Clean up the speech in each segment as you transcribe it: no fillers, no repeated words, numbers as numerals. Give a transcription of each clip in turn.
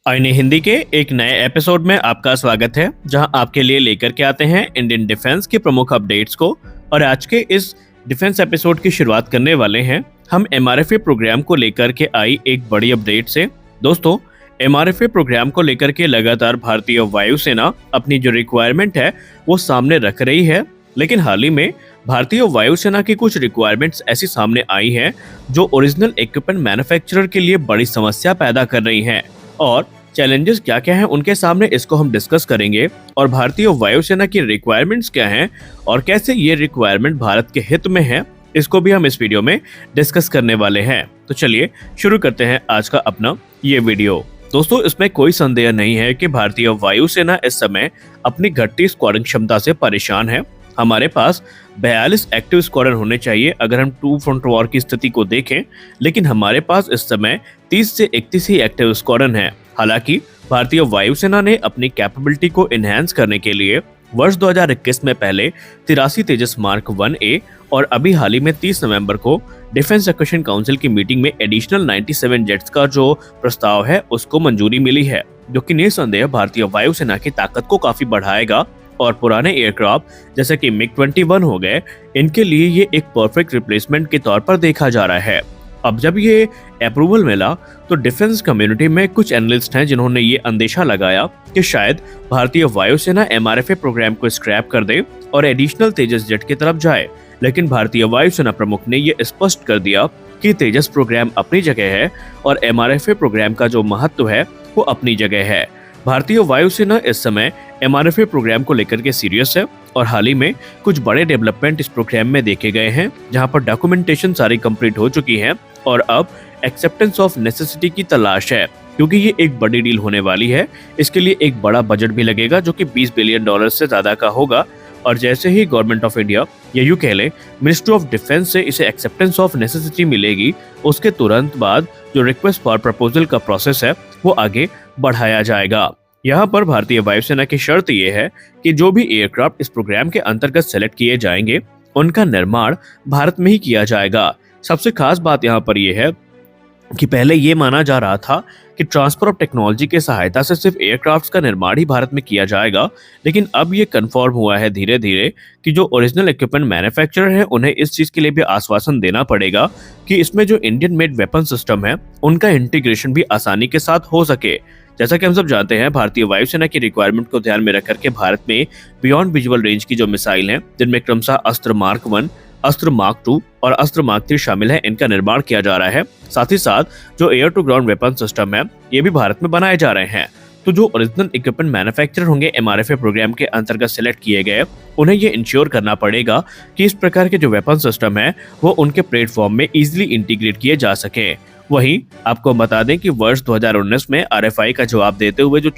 आईने हिंदी के एक नए एपिसोड में आपका स्वागत है, जहां आपके लिए लेकर के आते हैं इंडियन डिफेंस के प्रमुख अपडेट्स को। और आज के इस डिफेंस एपिसोड की शुरुआत करने वाले हैं हम एमआरएफए प्रोग्राम को लेकर के आई एक बड़ी अपडेट से। दोस्तों, एमआरएफए प्रोग्राम को लेकर के लगातार भारतीय वायुसेना अपनी जो रिक्वायरमेंट है वो सामने रख रही है, लेकिन हाल ही में भारतीय वायुसेना की कुछ रिक्वायरमेंट्स ऐसी सामने आई हैं जो ओरिजिनल इक्विपमेंट मैन्युफैक्चरर के लिए बड़ी समस्या पैदा कर रही हैं। और चैलेंजेस क्या क्या हैं उनके सामने, इसको हम डिस्कस करेंगे। और भारतीय वायुसेना की रिक्वायरमेंट्स क्या हैं और कैसे ये रिक्वायरमेंट भारत के हित में है, इसको भी हम इस वीडियो में डिस्कस करने वाले हैं। तो चलिए शुरू करते हैं आज का अपना ये वीडियो। दोस्तों, इसमें कोई संदेह नहीं है कि भारतीय वायुसेना इस समय अपनी घटती स्क्वाड्रन क्षमता से परेशान है। हमारे पास 42 एक्टिव स्क्वाड्रन होने चाहिए अगर हम टू फ्रंट वॉर की स्थिति को देखें, लेकिन हमारे पास इस समय 30 से 31 ही एक्टिव स्क्वाड्रन है। हालांकि भारतीय वायुसेना ने अपनी कैपेबिलिटी को इनहैंस करने के लिए वर्ष 2021 में पहले 83 तेजस मार्क 1A और अभी हाल ही में 30 नवंबर को डिफेंस एक्विजिशन काउंसिल की मीटिंग में एडिशनल 97 जेट्स का जो प्रस्ताव है उसको मंजूरी मिली है, जो कि निसंदेह भारतीय वायुसेना की ताकत को काफी बढ़ाएगा। और पुराने एयरक्राफ्ट जैसे कि MiG-21 हो गए, इनके लिए ये एक परफेक्ट रिप्लेसमेंट के तौर पर देखा जा रहा है। अब जब ये अप्रूवल मिला तो डिफेंस कम्युनिटी में कुछ एनालिस्ट हैं जिन्होंने ये अंदेशा लगाया कि शायद भारतीय वायुसेना एमआरएफए प्रोग्राम को स्क्रैप कर दे और एडिशनल तेजस जेट की तरफ जाए। लेकिन भारतीय वायुसेना प्रमुख ने ये स्पष्ट कर दिया कि तेजस प्रोग्राम अपनी जगह है और एमआरएफए प्रोग्राम का जो महत्व है वो अपनी जगह है। भारतीय वायुसेना इस समय एमआरएफए प्रोग्राम को लेकर के सीरियस है और हाल ही में कुछ बड़े डेवलपमेंट इस प्रोग्राम में देखे गए हैं, जहां पर डॉक्यूमेंटेशन सारी कंप्लीट हो चुकी है और अब एक्सेप्टेंस ऑफ नेसेसिटी की तलाश है, क्योंकि ये एक बड़ी डील होने वाली है। इसके लिए एक बड़ा बजट भी लगेगा जो कि $20 बिलियन से ज्यादा का होगा। और जैसे ही गवर्नमेंट ऑफ इंडिया या यूं कह ले मिनिस्ट्री ऑफ डिफेंस से इसे एक्सेप्टेंस ऑफ नेसेसिटी मिलेगी, उसके तुरंत बाद जो रिक्वेस्ट फॉर प्रपोजल का प्रोसेस है वो आगे बढ़ाया जाएगा। यहाँ पर भारतीय वायुसेना की शर्त ये है कि जो भी एयरक्राफ्ट इस प्रोग्राम के अंतर्गत सेलेक्ट किए जाएंगे उनका निर्माण भारत में ही किया जाएगा। सबसे खास बात यहाँ पर यह है कि पहले ये माना जा रहा था कि ट्रांसफर ऑफ टेक्नोलॉजी के सहायता से सिर्फ एयरक्राफ्ट्स का निर्माण ही भारत में किया जाएगा, लेकिन अब ये कंफर्म हुआ है धीरे धीरे कि जो ओरिजिनल इक्विपमेंट मैन्युफैक्चरर है उन्हें इस चीज के लिए भी आश्वासन देना पड़ेगा कि इसमें जो इंडियन मेड वेपन सिस्टम है उनका इंटीग्रेशन भी आसानी के साथ हो सके। जैसा कि हम सब जानते हैं, भारतीय वायुसेना की रिक्वायरमेंट को ध्यान में रख करके भारत में बियॉन्ड विजुअल रेंज की जो मिसाइल हैं, जिनमें क्रमशः अस्त्र मार्क 1, अस्त्र मार्क 2 और अस्त्र मार्क 3 शामिल है, इनका निर्माण किया जा रहा है। साथ ही साथ जो air to ground weapon system है ये भी भारत में बनाए जा रहे हैं। तो जो ओरिजिनल इक्विपमेंट मैन्युफैक्चरर होंगे एमआरएफए प्रोग्राम के अंतर्गत सिलेक्ट किए गए, उन्हें ये इंश्योर करना पड़ेगा कि इस प्रकार के जो वेपन सिस्टम है वो उनके प्लेटफॉर्म में इजिली इंटीग्रेट किए जा सके। वहीं आपको बता दें कि वर्ष 2019 में आरएफआई का जवाब देते हुए जो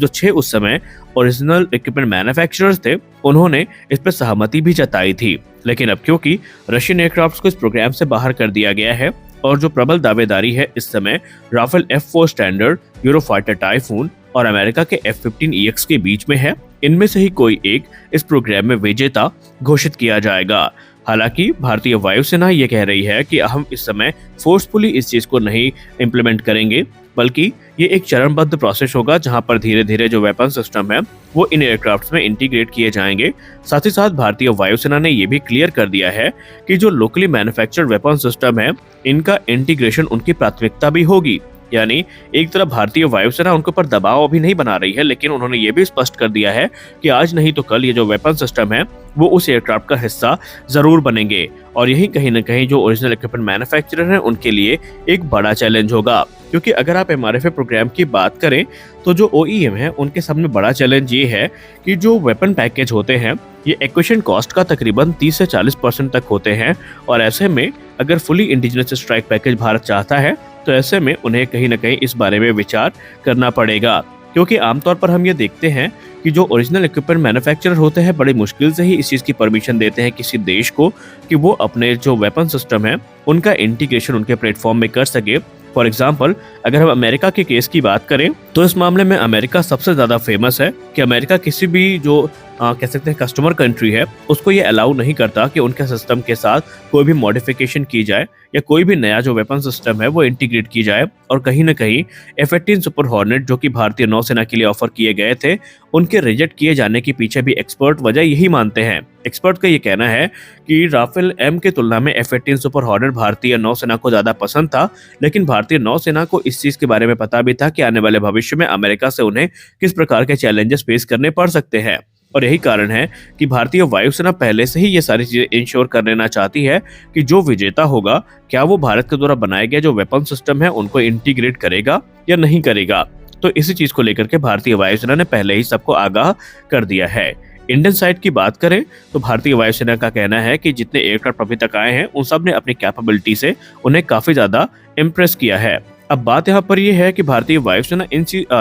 6 उस समय ओरिजिनल इक्विपमेंट मैन्युफैक्चरर्स थे, उन्होंने इस पर सहमति भी जताई थी। लेकिन अब क्योंकि रशियन एयरक्राफ्ट्स को इस प्रोग्राम से बाहर कर दिया गया है और जो प्रबल दावेदारी है इस समय Rafale F4 standard, Eurofighter Typhoon और अमेरिका के F-15EX के बीच में है, इनमें से ही कोई एक इस प्रोग्राम में विजेता घोषित किया जाएगा। हालांकि भारतीय वायुसेना ये कह रही है कि हम इस समय फोर्सफुली इस चीज को नहीं इम्प्लीमेंट करेंगे, बल्कि ये एक चरणबद्ध प्रोसेस होगा जहां पर धीरे धीरे जो वेपन सिस्टम है वो इन एयरक्राफ्ट्स में इंटीग्रेट किए जाएंगे। साथ ही साथ भारतीय वायुसेना ने ये भी क्लियर कर दिया है कि जो लोकली मैन्युफैक्चर्ड वेपन सिस्टम है इनका इंटीग्रेशन उनकी प्राथमिकता भी होगी। यानी एक तरफ भारतीय वायुसेना उनके ऊपर दबाव अभी नहीं बना रही है, लेकिन उन्होंने ये भी स्पष्ट कर दिया है कि आज नहीं तो कल ये जो वेपन सिस्टम है वो उस एयरक्राफ्ट का हिस्सा जरूर बनेंगे। और यही कहीं ना कहीं जो ओरिजिनल इक्विपमेंट मैन्युफैक्चरर हैं उनके लिए एक बड़ा चैलेंज होगा, क्योंकि अगर आप एमआरएफए प्रोग्राम की बात करें तो जो OEM है उनके सामने बड़ा चैलेंज ये है कि जो वेपन पैकेज होते हैं ये एक्विजिशन कॉस्ट का तकरीबन 30 से 40% तक होते हैं। और ऐसे में अगर fully indigenous strike package Bharat चाहता है तो ऐसे में उन्हें कहीं ना कहीं इस बारे में विचार करना पड़ेगा, क्योंकि आमतौर पर हम ये देखते हैं कि जो ओरिजिनल इक्विपमेंट मैन्युफैक्चरर होते हैं बड़ी मुश्किल से ही इस चीज़ की परमिशन देते हैं किसी देश को कि वो अपने जो वेपन सिस्टम है उनका इंटीग्रेशन उनके प्लेटफॉर्म में कर सके। फॉर एग्जाम्पल, अगर हम अमेरिका के केस की बात करें तो इस मामले में अमेरिका सबसे ज़्यादा फेमस है कि अमेरिका किसी भी जो कह सकते हैं कस्टमर कंट्री है, उसको ये अलाउ नहीं करता कि उनके सिस्टम के साथ कोई भी मॉडिफिकेशन की जाए या कोई भी नया जो वेपन सिस्टम है वो इंटीग्रेट की जाए। और कहीं ना कहीं F-18 सुपर हॉर्नेट जो कि भारतीय नौसेना के लिए ऑफर किए गए थे, उनके रिजेक्ट किए जाने के पीछे भी एक्सपर्ट वजह यही मानते हैं। एक्सपर्ट का ये कहना है कि राफेल एम के तुलना में F-18 सुपर हॉर्नेट भारतीय नौसेना को ज्यादा पसंद था, लेकिन भारतीय नौसेना को इस चीज के बारे में पता भी था कि आने वाले भविष्य में अमेरिका से उन्हें किस प्रकार के चैलेंजेस फेस करने पड़ सकते हैं। और यही कारण है कि भारतीय वायुसेना पहले से ही ये सारी चीजें इंश्योर कर लेना चाहती है कि जो विजेता होगा, क्या वो भारत के द्वारा बनाए गए जो वेपन सिस्टम है उनको इंटीग्रेट करेगा या नहीं करेगा। तो इसी चीज को लेकर के भारतीय वायुसेना ने पहले ही सबको आगाह कर दिया है। इंडियन साइड की बात करें तो भारतीय वायुसेना का कहना है कि जितने एयरक्राफ्ट अभी तक आए हैं उन सब ने अपनी कैपेबिलिटी से उन्हें काफी ज्यादा इम्प्रेस किया है। अब बात यहाँ पर यह है कि भारतीय वायुसेना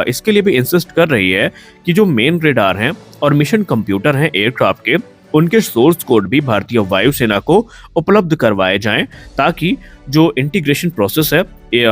इसके लिए भी इंसिस्ट कर रही है कि जो मेन रेडार हैं और मिशन कंप्यूटर हैं एयरक्राफ्ट के, उनके सोर्स कोड भी भारतीय वायुसेना को उपलब्ध करवाए जाएं, ताकि जो इंटीग्रेशन प्रोसेस है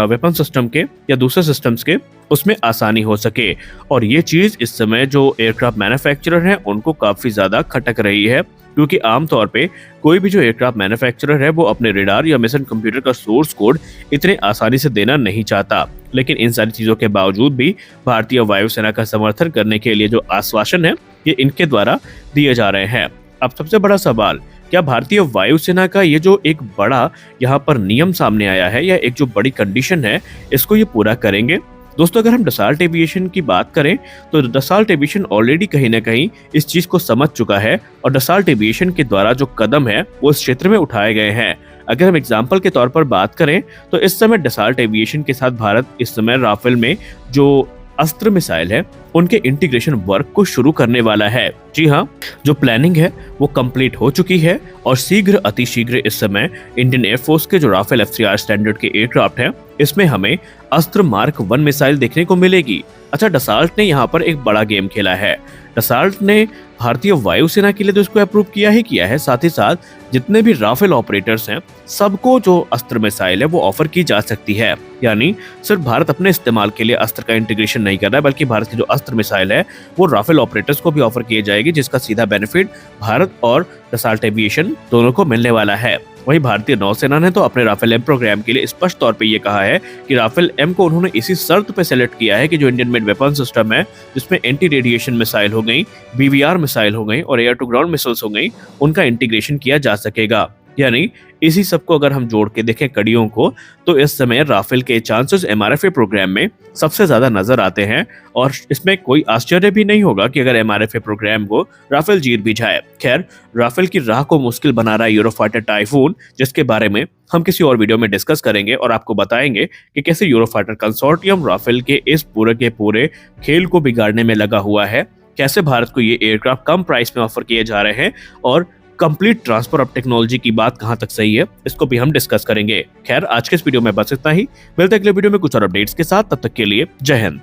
वेपन सिस्टम के या दूसरे सिस्टम्स के, उसमें आसानी हो सके। और ये चीज इस समय जो एयरक्राफ्ट मैन्युफैक्चरर हैं उनको काफी ज्यादा खटक रही है, क्योंकि आमतौर पे कोई भी जो एयरक्राफ्ट मैन्युफैक्चरर है वो अपने रेडार या मिशन कंप्यूटर का सोर्स कोड इतने आसानी से देना नहीं चाहता। लेकिन इन सारी चीजों के बावजूद भी भारतीय वायुसेना का समर्थन करने के लिए जो आश्वासन है ये इनके द्वारा दिए जा रहे हैं। अब सबसे बड़ा सवाल, क्या भारतीय वायुसेना का ये जो एक बड़ा यहाँ पर नियम सामने आया है या एक जो बड़ी कंडीशन है, इसको ये पूरा करेंगे? दोस्तों, अगर हम डसॉल्ट एविएशन की बात करें तो डसॉल्ट एविएशन ऑलरेडी कहीं ना कहीं इस चीज को समझ चुका है और डसॉल्ट एविएशन के द्वारा जो कदम है वो इस क्षेत्र में उठाए गए हैं। अगर हम एग्जाम्पल के तौर पर बात करें तो इस समय डसॉल्ट एविएशन के साथ भारत इस समय राफेल में जो अस्त्र मिसाइल है उनके इंटीग्रेशन वर्क को शुरू करने वाला है। जी हाँ, जो प्लानिंग है वो कंप्लीट हो चुकी है और शीघ्र अतिशीघ्र इस समय इंडियन एयरफोर्स के जो राफेल F-3R स्टैंडर्ड के एयरक्राफ्ट हैं, इसमें हमें अस्त्र मार्क 1 मिसाइल देखने को मिलेगी। अच्छा, डसॉल्ट ने यहाँ पर एक बड़ा गेम खेला है। डसॉल्ट ने भारतीय वायुसेना के लिए तो इसको अप्रूव किया ही किया है, साथ ही साथ जितने भी राफेल ऑपरेटर्स हैं सबको जो अस्त्र मिसाइल है वो ऑफर की जा सकती है। यानी सिर्फ भारत अपने इस्तेमाल के लिए अस्त्र का इंटीग्रेशन नहीं कर रहा है, बल्कि भारत की जो अस्त्र मिसाइल है वो राफेल ऑपरेटर्स को भी ऑफर किए जाएगी, जिसका सीधा बेनिफिट भारत और डसॉल्ट एविएशन दोनों को मिलने वाला है। वहीं भारतीय नौसेना ने तो अपने राफेल एम प्रोग्राम के लिए स्पष्ट तौर पे ये कहा है कि राफेल एम को उन्होंने इसी शर्त पे सेलेक्ट किया है कि जो इंडियन मेड वेपन सिस्टम है, जिसमें एंटी रेडिएशन मिसाइल हो गई, BVR मिसाइल हो गई और एयर टू ग्राउंड मिसाइल्स हो गई, उनका इंटीग्रेशन किया जा सकेगा। यानी इसी सबको अगर हम जोड़ के देखें कड़ियों को, तो इस समय राफेल के चांसेस MRFA प्रोग्राम में सबसे ज्यादा नजर आते हैं। और इसमें कोई आश्चर्य भी नहीं होगा कि अगर MRFA प्रोग्राम को राफेल जीत भी जाए। खैर, राफेल की राह को मुश्किल बना रहा है यूरोफाइटर टाइफून, जिसके बारे में हम किसी और वीडियो में डिस्कस करेंगे और आपको बताएंगे कि कैसे यूरोफाइटर कंसोर्टियम राफेल के इस पूरे खेल को बिगाड़ने में लगा हुआ है, कैसे भारत को ये एयरक्राफ्ट कम प्राइस में ऑफर किए जा रहे हैं और कंप्लीट ट्रांसफर ऑफ टेक्नोलॉजी की बात कहां तक सही है, इसको भी हम डिस्कस करेंगे। खैर, आज के इस वीडियो में बस इतना ही। मिलते हैं अगले वीडियो में कुछ और अपडेट्स के साथ। तब तक के लिए जय हिंद।